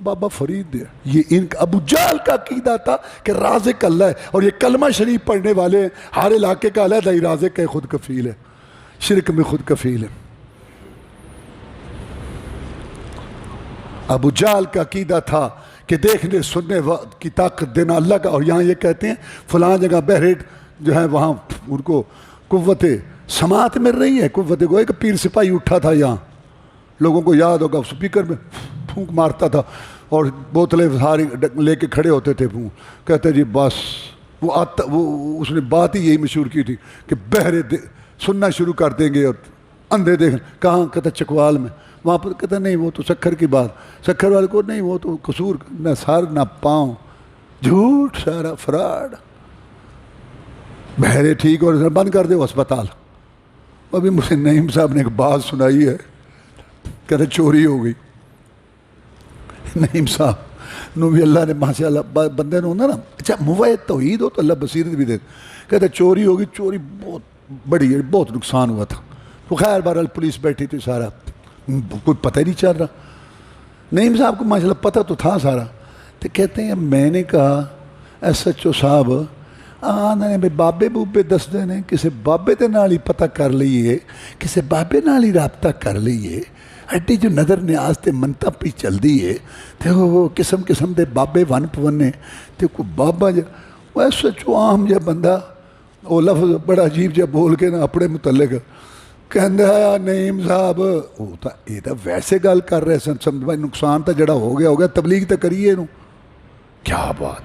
بابا فرید دے۔ یہ ان کا ابو جہل کا عقیدہ تھا کہ رازق اللہ ہے، اور یہ کلمہ شریف پڑھنے والے ہیں، ہر علاقے کا علیحدہ ہی رازق ہے، خود کفیل ہے، شرک میں خود کفیل ہے۔ ابو جہل کا عقیدہ تھا کہ دیکھنے سننے کی طاقت دینا اللہ کا، اور یہاں یہ کہتے ہیں فلاں جگہ بحریٹ جو ہے وہاں ان کو قوت سماعت مل رہی ہے، قوت گوئے کہ پیر سپاہی اٹھا تھا یہاں، لوگوں کو یاد ہوگا سپیکر میں پھونک مارتا تھا اور بوتلیں ساری لے کے کھڑے ہوتے تھے، پھونک کہتے جی بس وہ اس نے بات ہی یہی مشہور کی تھی کہ بہرے سننا شروع کر دیں گے اور اندھے دیکھیں۔ کہاں؟ کہتا چکوال میں۔ وہاں پر کہتا نہیں وہ تو سکھر کی بات، سکھر والے کو نہیں، وہ تو قصور نہ سر نہ پاؤں، جھوٹ سارا فراڈ۔ بہرے ٹھیک اور بند کر دے وہ اسپتال۔ ابھی مجھے نعیم صاحب نے ایک بات سنائی ہے، کہتے چوری ہو گئی۔ نعیم صاحب نو بھی اللہ نے ماشاء اللہ بندے نے ہونا نا، اچھا موحد توحید ہو تو اللہ بصیرت بھی دے۔ کہتے چوری ہو گئی، چوری بہت بڑی ہے، بہت نقصان ہوا تھا۔ تو خیر بہرحال پولیس بیٹھی تھی، سارا کوئی پتہ ہی نہیں چل رہا۔ نعیم صاحب کو ماشاء اللہ پتہ تو تھا سارا۔ تو کہتے ہیں میں نے کہا SHO صاحب ਆਂਦੇ ਨੇ ਬਾਬੇ ਬੂਬੇ ਦੱਸਦੇ ਨੇ ਕਿਸੇ ਬਾਬੇ ਦੇ ਨਾਲ ਹੀ ਪਤਾ ਕਰ ਲਈਏ, ਕਿਸੇ ਬਾਬੇ ਨਾਲ ਹੀ ਰਾਬਤਾ ਕਰ ਲਈਏ। ਐਡੀ ਜੋ ਨਜ਼ਰ ਨਿਆਜ਼ ਤੇ ਮੰਨਤਾ ਪਈ ਚਲਦੀ ਏ ਤੇ ਉਹ ਕਿਸਮ ਕਿਸਮ ਦੇ ਬਾਬੇ ਵਨ ਪਵਨੇ ਤੇ ਕੋਈ ਬਾਬਾ ਜਿਹਾ ਉਹ SHO ਆਮ ਜਿਹਾ ਬੰਦਾ ਉਹ ਲਫ਼ਜ਼ ਬੜਾ ਅਜੀਬ ਜਿਹਾ ਬੋਲ ਕੇ ਨਾ ਆਪਣੇ ਮੁਤਲਕ ਕਹਿੰਦਾ ਨਈਮ ਸਾਹਿਬ ਉਹ ਤਾਂ ਇਹ ਤਾਂ ਵੈਸੇ ਗੱਲ ਕਰ ਰਹੇ ਸਨ, ਸਮਝ ਭਾਈ ਨੁਕਸਾਨ ਤਾਂ ਜਿਹੜਾ ਹੋ ਗਿਆ ਤਬਲੀਗ ਤਾਂ ਕਰੀਏ ਇਹਨੂੰ। ਕਿਆ ਬਾਤ।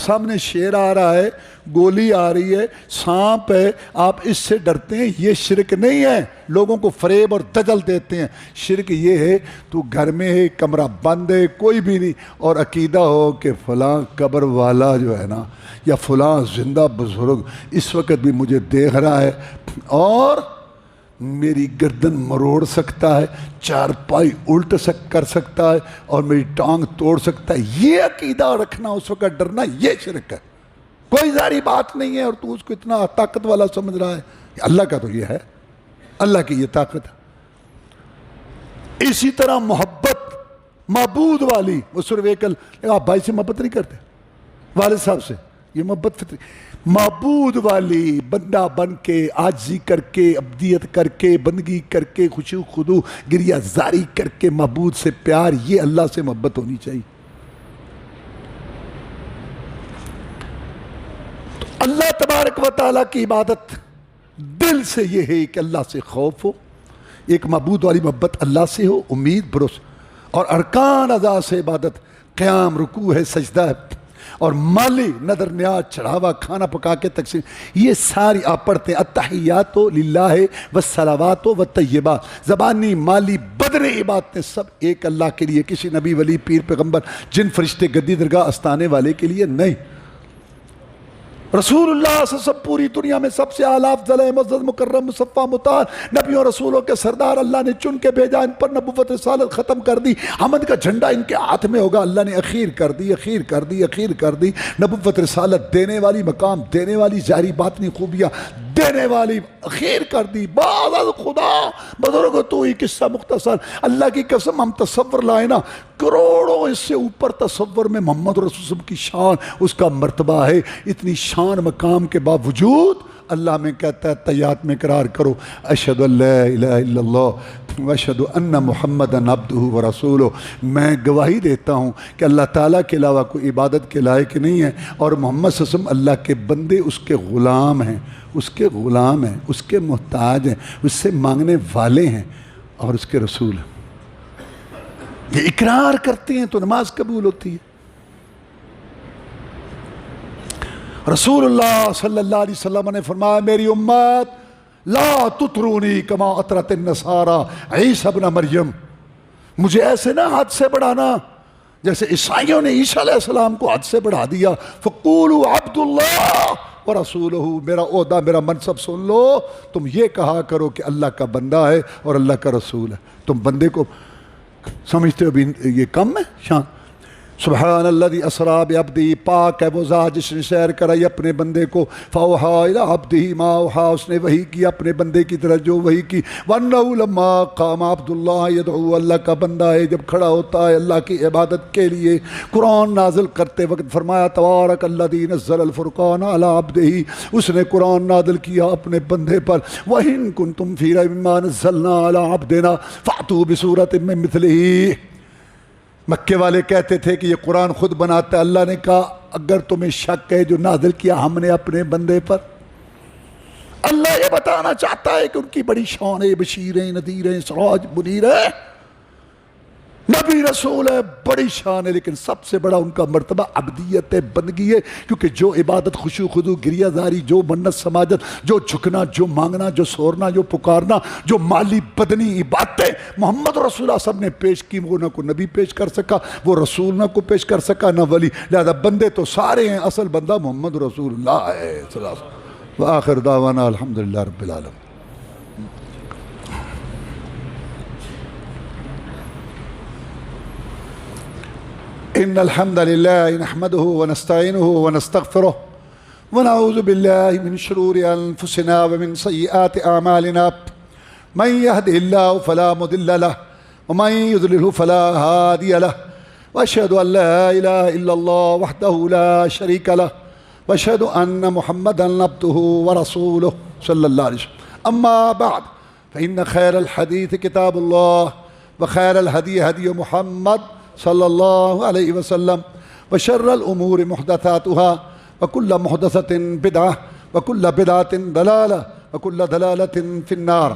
سامنے شیر آ رہا ہے، گولی آ رہی ہے، سانپ ہے، آپ اس سے ڈرتے ہیں، یہ شرک نہیں ہے۔ لوگوں کو فریب اور دجل دیتے ہیں۔ شرک یہ ہے تو گھر میں ہے، کمرہ بند ہے، کوئی بھی نہیں، اور عقیدہ ہو کہ فلاں قبر والا جو ہے نا، یا فلاں زندہ بزرگ اس وقت بھی مجھے دیکھ رہا ہے اور میری گردن مروڑ سکتا ہے، چار پائی الٹ کر سکتا ہے اور میری ٹانگ توڑ سکتا ہے، یہ عقیدہ رکھنا، اس وقت ڈرنا، یہ شرک ہے۔ کوئی ظاہری بات نہیں ہے اور تو اس کو اتنا طاقت والا سمجھ رہا ہے۔ اللہ کا تو یہ ہے، اللہ کی یہ طاقت ہے۔ اسی طرح محبت معبود والی، وہ صرف ایکل، آپ بھائی سے محبت نہیں کرتے، والد صاحب سے، یہ محبت فطری۔ معبود والی، بندہ بن کے، عاجزی کر کے، عبدیت کر کے، بندگی کر کے، خشوع خضوع گریہ زاری کر کے معبود سے پیار، یہ اللہ سے محبت ہونی چاہیے۔ تو اللہ تبارک و تعالیٰ کی عبادت دل سے یہ ہے کہ اللہ سے خوف ہو، ایک معبود والی محبت اللہ سے ہو، امید بھروسہ، اور ارکان اعضاء سے عبادت، قیام، رکوع ہے، سجدہ ہے، اور مالی نظر نیاز، چڑھاوا، کھانا پکا کے تقسیم، یہ ساری آپ پڑھتے ہیں، التحیات للہ والصلوات والطیبات، زبانی، مالی، بدنی عبادتیں سب ایک اللہ کے لیے، کسی نبی، ولی، پیر، پیغمبر، جن، فرشتے، گدی، درگاہ، استانے والے کے لیے نہیں۔ رسول اللہ صلی اللہ علیہ وسلم پوری دنیا میں سب سے اعلیٰ، افضل، معزز، مکرم، مصفی، مطہر، نبیوں رسولوں کے سردار، اللہ نے چن کے بھیجا، ان پر نبوت رسالت ختم کر دی، حمد کا جھنڈا ان کے ہاتھ میں ہوگا، اللہ نے اخیر کر دی، اخیر کر دی، اخیر کر دی، نبوت رسالت دینے والی، مقام دینے والی، ظاہری باطنی خوبیاں دینے والی، اخیر کر دی، بعد از خدا بزرگ تو ہی قصہ مختصر۔ اللہ کی قسم ہم تصور لائے نا، کروڑوں اس سے اوپر تصور میں محمد رسول اللہ علیہ وسلم کی شان، اس کا مرتبہ ہے۔ اتنی شان مقام کے باوجود اللہ میں کہتا ہے تحیات میں اقرار کرو، اشہد ان لا الہ الا اللہ واشہد ان محمدًا عبدہ ورسولہ، میں گواہی دیتا ہوں کہ اللہ تعالیٰ کے علاوہ کوئی عبادت کے لائق نہیں ہے، اور محمد صلی اللہ علیہ وسلم اللہ کے بندے، اس کے غلام ہیں، اس کے غلام ہیں، اس کے محتاج ہیں، اس سے مانگنے والے ہیں، اور اس کے رسول ہیں۔ یہ اقرار کرتے ہیں تو نماز قبول ہوتی ہے۔ رسول اللہ صلی اللہ علیہ وسلم نے فرمایا، میری امت لا تطرونی کما اطرت النصارى عیسی ابن مریم، مجھے ایسے نہ حد سے بڑھانا جیسے عیسائیوں نے عیسیٰ علیہ السلام کو حد سے بڑھا دیا۔ فقولوا عبد اللہ ورسولہ، میرا عہدہ، میرا منصب سن لو، تم یہ کہا کرو کہ اللہ کا بندہ ہے اور اللہ کا رسول ہے۔ تم بندے کو سمجھتے ہو بھی یہ کم ہے شان؟ سبحان الذی اسریٰ بعبدہ، پاک ہے وہ ذات جس نے سیر کرائی اپنے بندے کو، فاوحیٰ الی عبدہ ما اوحیٰ، اس نے وحی کی اپنے بندے کی طرح جو وحی کی، وانہ لما قام عبد اللہ یدعو، اللہ کا بندہ ہے جب کھڑا ہوتا ہے اللہ کی عبادت کے لیے۔ قرآن نازل کرتے وقت فرمایا تبارک الذی نزل الفرقان علی عبدہ، اس نے قرآن نازل کیا اپنے بندے پر۔ وَإِن كُنتُمْ فِي رَيْبٍ مِّمَّا نَزَّلْنَا عَلَىٰ عَبْدِنَا فَأْتُوا بِسُورَةٍ مِّن مِّثْلِهِ۔ مکے والے کہتے تھے کہ یہ قرآن خود بناتا ہے، اللہ نے کہا اگر تمہیں شک ہے جو نازل کیا ہم نے اپنے بندے پر۔ اللہ یہ بتانا چاہتا ہے کہ ان کی بڑی شان ہے، بشیریں، نذیریں، سراج منیر ہے، نبی رسول ہے، بڑی شان ہے، لیکن سب سے بڑا ان کا مرتبہ عبدیت ہے، بندگی ہے، کیونکہ جو عبادت، خشوع خضوع، گریہ زاری، جو منت سماجت، جو جھکنا، جو مانگنا، جو سورنا، جو پکارنا، جو مالی بدنی عبادتیں محمد رسول اللہ صلی اللہ علیہ وسلم نے پیش کی، وہ نہ کوئی نبی پیش کر سکا، وہ رسول نہ کو پیش کر سکا، نہ ولی، لہذا بندے تو سارے ہیں، اصل بندہ محمد رسول اللہ ہے صلی اللہ علیہ وسلم۔ وآخر دعوانا الحمدللہ رب العالمین۔ إن الحمد لله نحمده ونستعينه ونستغفره ونعوذ بالله من شرور أنفسنا ومن سيئات أعمالنا، من يهده الله فلا مضل له ومن يضلله فلا هادي له، وأشهد أن لا إله إلا الله وحده لا شريك له، وأشهد أن محمدا عبده ورسوله صلى الله عليه وسلم۔ أما بعد فإن خير الحديث كتاب الله، وخير الهدي هدي محمد صلی اللہ علیہ وسلم، وشر الامور محدثاتها وکل محدثۃ بدعہ وکل بدعۃ ضلالہ وکل ضلالۃ فی النار۔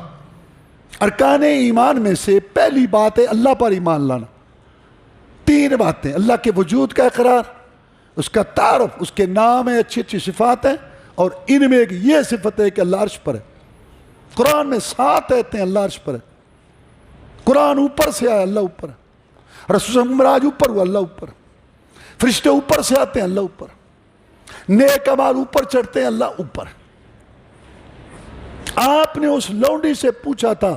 ارکان ایمان میں سے پہلی بات ہے اللہ پر ایمان لانا۔ تین باتیں: اللہ کے وجود کا اقرار، اس کا تعارف، اس کے نام ہے، اچھی اچھی صفات ہیں، اور ان میں ایک یہ صفت ہے کہ اللہ عرش پر ہے۔ قرآن میں 7 آیتیں اللہ عرش پر ہے۔ قرآن اوپر سے آیا، اللہ اوپر ہے۔ رسول اللہ معراج اوپر ہوا، اللہ اوپر ہے۔ فرشتے اوپر سے آتے ہیں، اللہ اوپر ہے۔ نیک اعمال اوپر چڑھتے ہیں، اللہ اوپر ہے۔ آپ نے اس لونڈی سے پوچھا تھا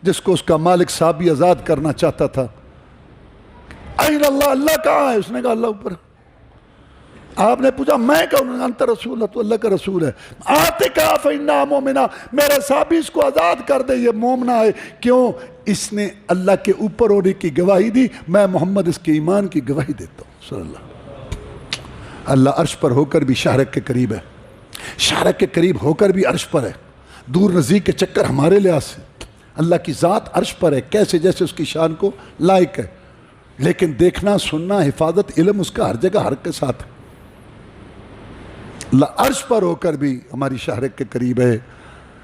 جس کو اس کا مالک صحابی آزاد کرنا چاہتا تھا، این اللہ، اللہ کہاں ہے؟ اس نے کہا اللہ اوپر ہے۔ آپ نے پوچھا میں کہوں؟ انت رسول اللہ، تو اللہ کا رسول ہے۔ آتے کہا فإنہا مومنہ، میرے صحابی اس کو آزاد کر دے، یہ مومنہ ہے۔ کیوں؟ اس نے اللہ کے اوپر ہونے کی گواہی دی، میں محمد اس کے ایمان کی گواہی دیتا ہوں صلی اللہ۔ اللہ عرش پر ہو کر بھی شہرک کے قریب ہے، شہرک کے قریب ہو کر بھی عرش پر ہے۔ دور نزدیک کے چکر ہمارے لحاظ سے، اللہ کی ذات عرش پر ہے، کیسے جیسے اس کی شان کو لائق ہے، لیکن دیکھنا، سننا، حفاظت، علم اس کا ہر جگہ ہر کے ساتھ ہے۔ اللہ عرش پر ہو کر بھی ہماری شہرک کے قریب ہے،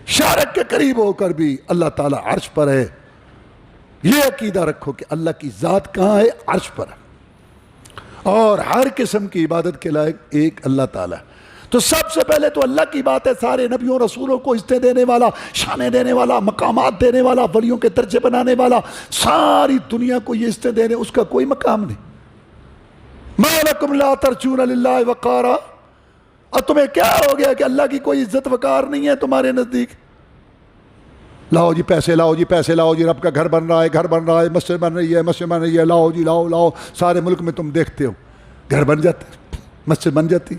شہرک کے قریب ہو کر بھی اللہ تعالیٰ عرش پر ہے۔ یہ عقیدہ رکھو کہ اللہ کی ذات کہاں ہے؟ عرش پر ہے، اور ہر قسم کی عبادت کے لائق ایک اللہ تعالیٰ ہے۔ تو سب سے پہلے تو اللہ کی بات ہے، سارے نبیوں رسولوں کو عزتیں دینے والا، شانیں دینے والا، مقامات دینے والا، ولیوں کے درجے بنانے والا، ساری دنیا کو یہ عزتیں دینے، اس کا کوئی مقام نہیں۔ ما لکم لا ترجون للہ وقارا، اور تمہیں کیا ہو گیا کہ اللہ کی کوئی عزت وقار نہیں ہے تمہارے نزدیک؟ لاؤ جی پیسے، لاؤ جی پیسے، لاؤ جی رب کا گھر بن رہا ہے، گھر بن رہا ہے، مسجد بن رہی ہے، مسجد بن رہی ہے، لاؤ جی لاؤ لاؤ۔ سارے ملک میں تم دیکھتے ہو گھر بن جاتے، مسجد بن جاتی،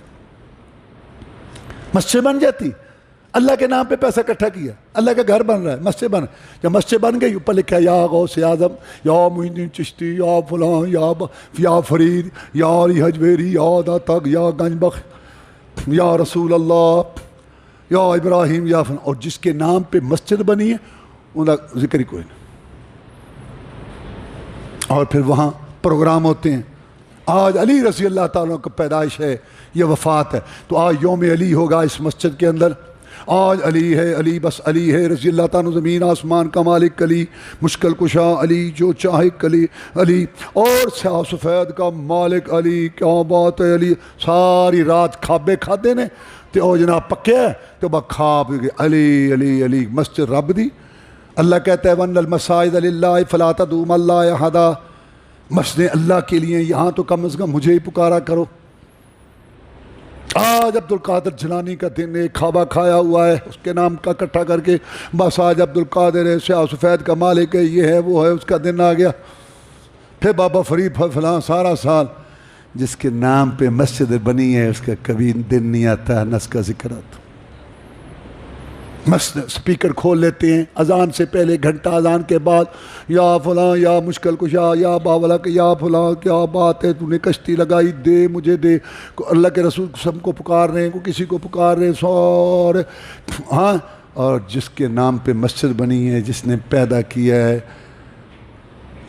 مسجد بن جاتی۔ اللہ کے نام پہ پیسہ اکٹھا کیا، اللہ کا گھر بن رہا ہے، مسجد بن، جب مسجد بن گئی اوپر لکھا یا غوث اعظم، یا معین الدین چشتی، یا فلاں، یا فرید، یا علی حجویری، یا داتک، یا گنج بخش، یا رسول اللہ، یا ابراہیم، یا فلاں، اور جس کے نام پہ مسجد بنی ہے ان کا ذکر ہی کوئی نہیں۔ اور پھر وہاں پروگرام ہوتے ہیں، آج علی رضی اللہ تعالیٰ کا پیدائش ہے، یہ وفات ہے، تو آج یوم علی ہوگا اس مسجد کے اندر۔ آج علی ہے، علی بس علی ہے رضی اللہ تعالیٰ، زمین آسمان کا مالک علی، مشکل کشا علی، جو چاہے علی علی، اور سیاہ سفید کا مالک علی، کیا بات ہے علی۔ ساری رات کھابے کھادے نے تے او جناب پکے ہے تو با خواب علی علی علی، مسجد رب دی۔ اللہ کہتا ہے وَأَنَّ الْمَسَاجِدَ لِلَّهِ فَلَا تَدْعُوا مَعَ اللَّهِ أَحَدًا، مسجد اللہ کے لیے، یہاں تو کم از کم مجھے ہی پکارا کرو۔ آج عبد القادر جیلانی کا دن ہے، کھابا کھایا ہوا ہے اس کے نام کا اکٹھا کر کے، بس آج عبد القادر ہے، سیاہ سفید کا مالک ہے، یہ ہے وہ ہے، اس کا دن آ گیا۔ پھر بابا فرید فلاں، سارا سال جس کے نام پہ مسجد بنی ہے اس کا کبھی دن نہیں آتا نہ اس کا ذکر آتا۔ سپیکر کھول لیتے ہیں اذان سے پہلے، گھنٹہ اذان کے بعد، یا فلاں، یا مشکل کشا، یا باولک، یا فلاں، کیا بات ہے تو نے کشتی لگائی، دے مجھے دے۔ اللہ کے رسول سب کو پکار رہے ہیں، کو کسی کو پکار رہے ہیں، سارے ہاں۔ اور جس کے نام پہ مسجد بنی ہے، جس نے پیدا کیا ہے،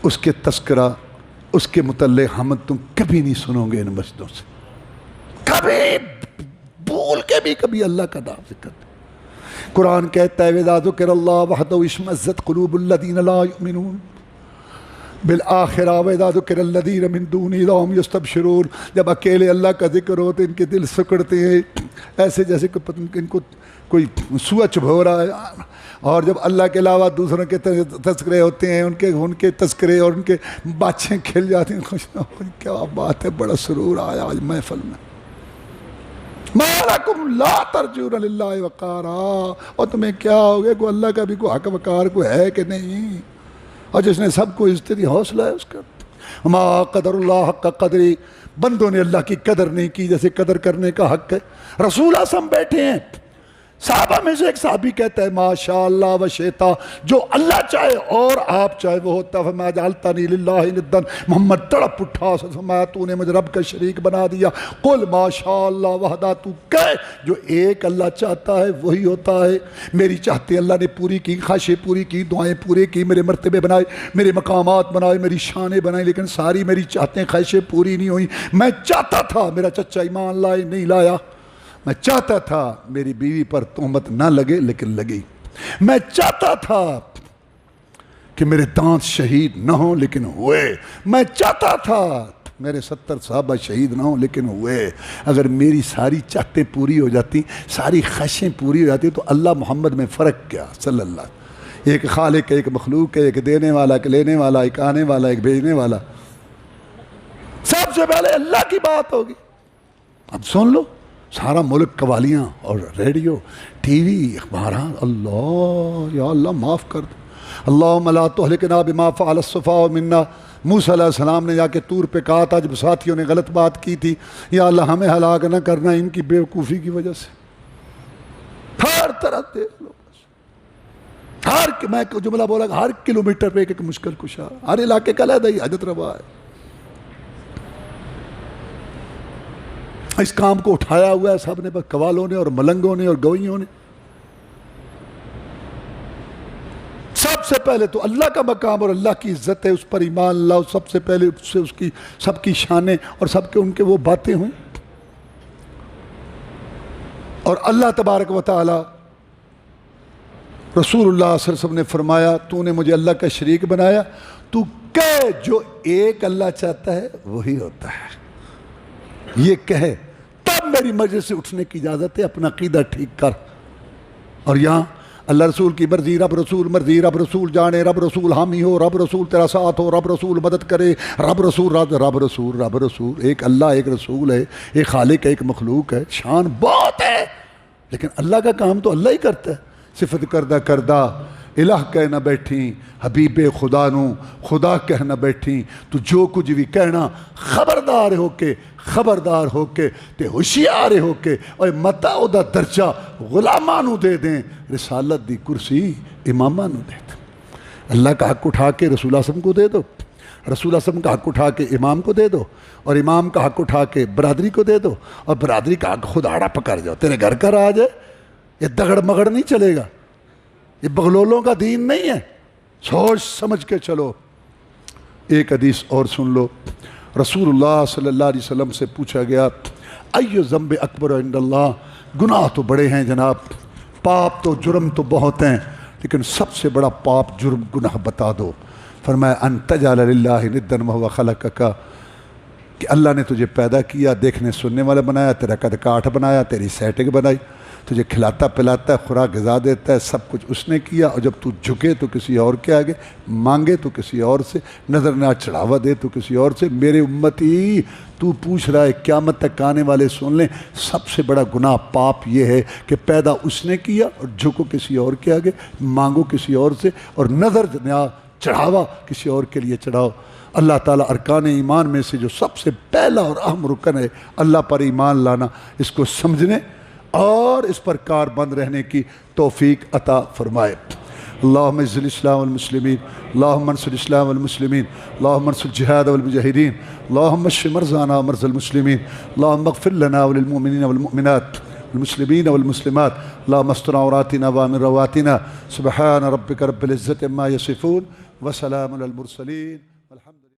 اس کے تذکرہ، اس کے متعلق حمد تم کبھی نہیں سنو گے ان مسجدوں سے، کبھی بھول کے بھی کبھی اللہ کا نام ذکر۔ قرآن کہتا ہے وَإِذَا ذُكِرَ اللَّهُ وَحْدَهُ اشْمَأَزَّتْ قُلُوبُ الَّذِينَ لَا يُؤْمِنُونَ بِالْآخِرَةِ وَإِذَا ذُكِرَ الَّذِينَ مِن دُونِهِ إِذَا هُمْ يَسْتَبْشِرُونَ، جب اکیلے اللہ کا ذکر ہو تو ان کے دل سکڑتے ہیں، ایسے جیسے کہ ان کو کوئی سوا چبھو رہا ہے۔ اور جب اللہ کے علاوہ دوسروں کے تذکرے ہوتے ہیں، ان کے تذکرے اور ان کے باتیں کھل جاتی ہیں، خوش نہ ہو، کیا بات ہے، بڑا سرور آیا آج محفل میں۔ مَا لَكُمْ لَا تَرْجُونَ لِلَّهِ وَقَارًا، اور تمہیں کیا ہو گیا، کوئی اللہ کا بھی کوئی حق وقار کوئی ہے کہ نہیں؟ اور جس نے سب کو عزت دی، حوصلہ ہے اس کا۔ مَا قَدَرُ اللَّهَ حَقَّ قَدْرِهِ، بندوں نے اللہ کی قدر نہیں کی جیسے قدر کرنے کا حق ہے۔ رسول اعظم بیٹھے ہیں، صحابہ میں سے ایک صحابی کہتا ہے ماشاء اللہ و شیطا، جو اللہ چاہے اور آپ چاہے وہ ہوتا۔ فرمایا جعلتنی للہ ندًا، محمد تڑپ اٹھا، فرمایا تو نے مجھے رب کا شریک بنا دیا۔ قل ماشاء اللہ وحدہ، تو کہے جو ایک اللہ چاہتا ہے وہی ہوتا ہے۔ میری چاہتے اللہ نے پوری کی، خواہشیں پوری کی، دعائیں پوری کی، میرے مرتبے بنائے، میرے مقامات بنائے، میری شانیں بنائیں، لیکن ساری میری چاہتے خواہشیں پوری نہیں ہوئی۔ میں چاہتا تھا میرا چچا ایمان لائے، نہیں لایا۔ میں چاہتا تھا میری بیوی پر تہمت نہ لگے، لیکن لگی۔ میں چاہتا تھا کہ میرے دانت شہید نہ ہوں، لیکن ہوئے۔ میں چاہتا تھا میرے 70 صحابہ شہید نہ ہوں لیکن ہوئے. اگر میری ساری چاہتیں پوری ہو جاتی، ساری خواہشیں پوری ہو جاتی تو اللہ محمد میں فرق کیا صلی اللہ. ایک خالق ہے، ایک مخلوق ہے، ایک دینے والا، ایک لینے والا، ایک آنے والا، ایک بھیجنے والا. سب سے پہلے اللہ کی بات ہوگی. اب سن لو، سارا ملک قوالیاں اور ریڈیو، ٹی وی، اخبارات. اللہ یا اللہ معاف کر دو. اللہم لا تہلکنا بما فعل السفہاء منا. موسیٰ علیہ السلام نے جا کے طور پہ کہا تھا جب ساتھیوں نے غلط بات کی تھی، یا اللہ ہمیں ہلاک نہ کرنا ان کی بیوقوفی کی وجہ سے. ہر طرح دیکھ لو، میں جملہ بولا کہ ہر کلومیٹر پہ ایک مشکل کشا، ہر علاقے کا علیحدہ ہی حاجت روا ہے. اس کام کو اٹھایا ہوا ہے سب نے، بس قوالوں نے اور ملنگوں نے اور گوئیوں نے. سب سے پہلے تو اللہ کا مقام اور اللہ کی عزت ہے، اس پر ایمان لاؤ. سب سے پہلے اس سے اس کی سب کی شانیں اور سب کے ان کے وہ باتیں ہوئیں. اور اللہ تبارک و تعالی رسول اللہ صلی اللہ علیہ وسلم نے فرمایا تو نے مجھے اللہ کا شریک بنایا، تو کہ جو ایک اللہ چاہتا ہے وہی ہوتا ہے. یہ کہے تب میری مجلس سے اٹھنے کی اجازت ہے. اپنا عقیدہ ٹھیک کر. اور یہاں اللہ رسول کی مرضی، رب رسول مرضی، رب رسول جانے، رب رسول حامی ہو، رب رسول تیرا ساتھ ہو، رب رسول مدد کرے، رب رسول رب رسول. ایک اللہ ایک رسول ہے، ایک خالق ہے، ایک مخلوق ہے. شان بہت ہے لیکن اللہ کا کام تو اللہ ہی کرتا ہے. صفت کردہ کردہ الہ کہہ نہ بیٹھی، حبیب خدا نو خدا کہہ نہ بیٹھی. تو جو کچھ بھی کہنا خبردار ہو کے تے ہوشیار ہو کے، اور متا دا درجہ غلاماں نو دے دیں، رسالت دی کرسی اماماں نو دے دیں. اللہ کا حق اٹھا کے رسول اللہ صلی اللہ علیہ وسلم کو دے دو، رسول اللہ صلی اللہ علیہ وسلم کا حق اٹھا کے امام کو دے دو، اور امام کا حق اٹھا کے برادری کو دے دو، اور برادری کا حق خود آڑا پکڑ جاؤ. تیرے گھر کا راج ہے، یہ دگڑ مگڑ نہیں چلے گا، یہ بغلولوں کا دین نہیں ہے. سوچ سمجھ کے چلو. ایک حدیث اور سن لو. رسول اللہ صلی اللہ علیہ وسلم سے پوچھا گیا ایو ذنب اکبر عند اللہ. گناہ تو بڑے ہیں جناب، پاپ تو جرم تو بہت ہیں، لیکن سب سے بڑا پاپ جرم گناہ بتا دو. فرمایا ان تجعل للہ ندا وہو خلقک، کہ اللہ نے تجھے پیدا کیا، دیکھنے سننے والا بنایا، تیرا قد کاٹھ بنایا، تیری سیٹنگ بنائی، تجھے کھلاتا پلاتا ہے، خوراک غذا دیتا ہے، سب کچھ اس نے کیا. اور جب تو جھکے تو کسی اور کے آگے، مانگے تو کسی اور سے، نظر نہ چڑھاوا دے تو کسی اور سے. میرے امتی تو پوچھ رہا ہے، قیامت تک آنے والے سن لیں، سب سے بڑا گناہ پاپ یہ ہے کہ پیدا اس نے کیا اور جھکو کسی اور کے آگے، مانگو کسی اور سے، اور نظر نہ چڑھاوا کسی اور کے لیے چڑھاؤ. اللہ تعالیٰ ارکان ایمان میں سے جو سب سے پہلا اور اہم رکن ہے اللہ پر ایمان لانا، اس کو سمجھنے اور اس پر کار بند رہنے کی توفیق عطا فرمائے. اللہم اعز الاسلام والمسلمین، اللہم انصر الاسلام والمسلمین، اللہم انصر الجہاد والمجاہدین، اللہم اشف مرضانا ومرضى المسلمین، اللہم اغفر لنا وللمؤمنین والمؤمنات والمسلمین والمسلمات، اللہم استر عوراتنا وامن رواتنا. سبحان ربک رب العزة عما یصفون وسلام علی المرسلین.